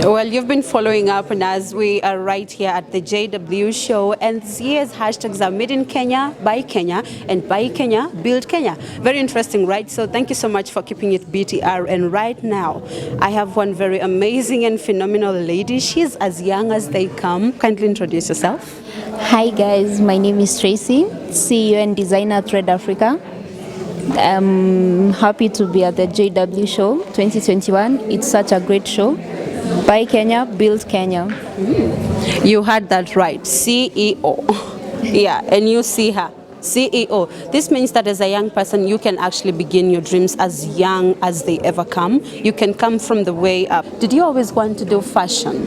Well, you've been following up, and as we are right here at the JW show, and this year's hashtags are Made in Kenya, by Kenya, and by Kenya, build Kenya. Very interesting, right? So thank you so much for keeping it BTR. And right now, I have one very amazing and phenomenal lady. She's as young as they come. Kindly introduce yourself. Hi guys, my name is Tracy, CEO and designer at Thread Africa. I'm happy to be at the JW show 2021. It's such a great show. Buy Kenya, build Kenya. You heard that right, CEO. Yeah, and you see her. CEO. This means that as a young person, you can actually begin your dreams as young as they ever come. You can come from the way up. Did you always want to do fashion?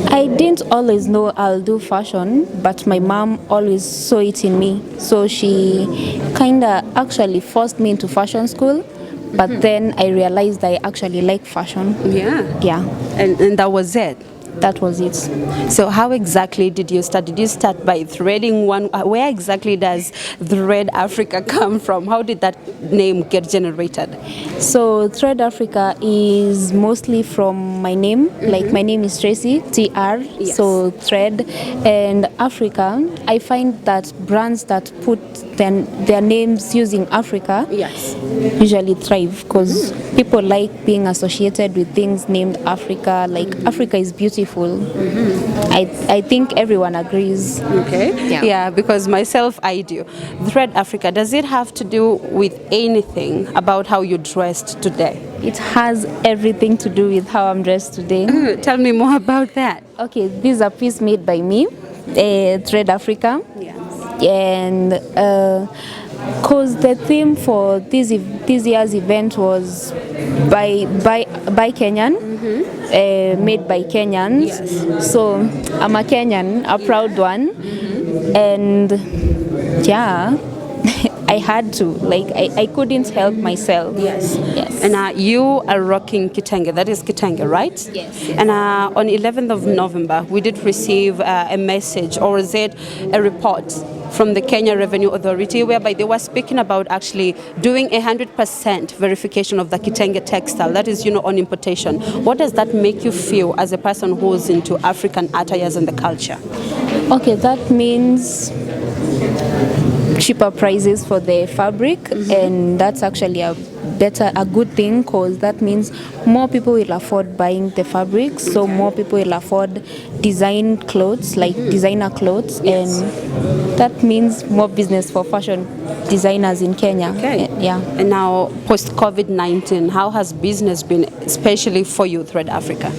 I didn't always know I'll do fashion, but my mom always saw it in me. So she kind of actually forced me into fashion school. But then I realized I actually like fashion. Yeah. Yeah. And that was it. That was it. So how exactly did you start? Did you start by threading one? Where exactly does Thread Africa come from? How did that name get generated? So Thread Africa is mostly from my name. Like my name is Tracy, TR. Yes. So Thread and Africa. I find that brands that put their names using Africa Yes. usually thrive because people like being associated with things named Africa. Like Africa is beautiful. I think everyone agrees. Okay. Yeah, because myself, I do. Thread Africa, does it have to do with anything about how you dressed today? It has everything to do with how I'm dressed today. Tell me more about that. Okay, this is a piece made by me, Thread Africa. Yes. And because the theme for this year's event was by Kenyan, made by Kenyans. Yes. So I'm a Kenyan, a proud one, and yeah. I had to, like, I couldn't help myself. Yes. Yes. And you are rocking Kitenge. That is Kitenge, right? Yes. And on 11th of November, we did receive a message, or is it a report from the Kenya Revenue Authority, whereby they were speaking about actually doing 100% verification of the Kitenge textile. That is, on importation. What does that make you feel as a person who's into African attires and the culture? Okay, that means cheaper prices for the fabric, and that's actually a good thing because that means more people will afford buying the fabric, so more people will afford design clothes, like designer clothes. Yes. And that means more business for fashion designers in Kenya. Okay. Yeah. And now post COVID-19, how has business been, especially for you, Thread Africa?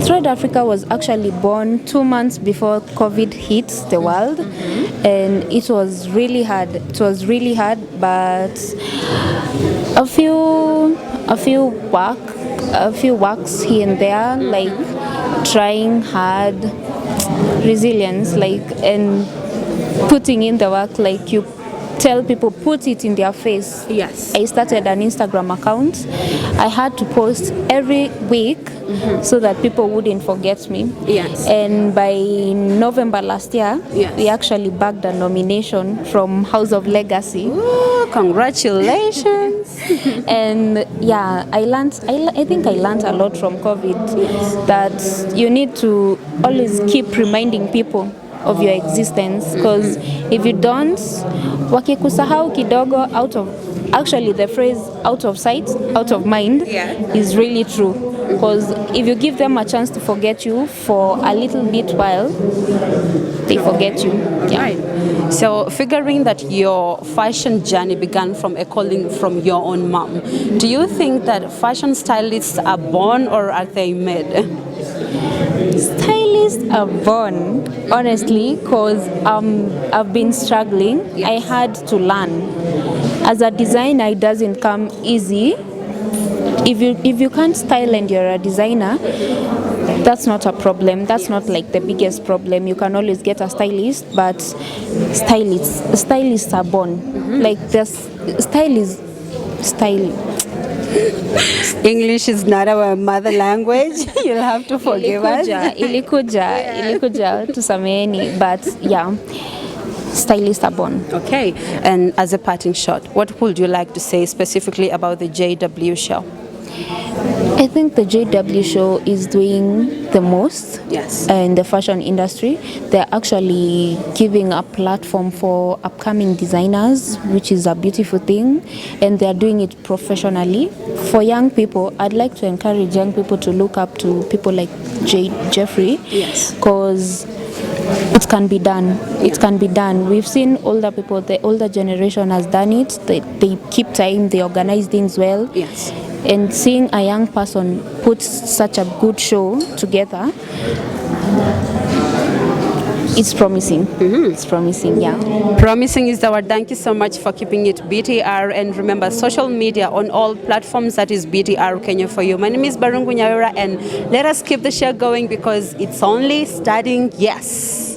Thread Africa was actually born 2 months before COVID hit the world, and it was really hard. It was really hard, but a few works here and there, like trying hard, resilience, like, and putting in the work, like you tell people, put it in their face. Yes. I started an Instagram account. I had to post every week so that people wouldn't forget me. Yes. And by November last year, Yes. we actually bagged a nomination from House of Legacy. Ooh, congratulations. And yeah, I think I learned a lot from COVID, that you need to always keep reminding people of your existence, because if you don't, wakikusahau kidogo, actually the phrase out of sight, out of mind, is really true, because if you give them a chance to forget you for a little bit while, they forget you. Yeah. Right. So figuring that your fashion journey began from a calling from your own mom, do you think that fashion stylists are born or are they made? Stylists are born, honestly, because I've been struggling. I had to learn. As a designer, it doesn't come easy. If you can't style and you're a designer, that's not a problem. That's not like the biggest problem. You can always get a stylist, but stylists are born. Like this style. English is not our mother language. You'll have to forgive us. Ilikuja tusameheni, but yeah, stylists are born. Okay, and as a parting shot, what would you like to say specifically about the JW show? I think the JW show is doing the most Yes. in the fashion industry. They're actually giving a platform for upcoming designers, which is a beautiful thing, and they're doing it professionally. For young people, I'd like to encourage young people to look up to people like Jeffrey, Yes. because it can be done. It can be done. We've seen older people, the older generation has done it. They keep time, they organize things well. Yes. And seeing a young person put such a good show together, it's promising. It's promising, yeah. Promising is the word. Thank you so much for keeping it BTR. And remember, social media on all platforms, that is BTR Kenya for you. My name is Barungu Nyawera, and let us keep the show going because it's only starting. Yes.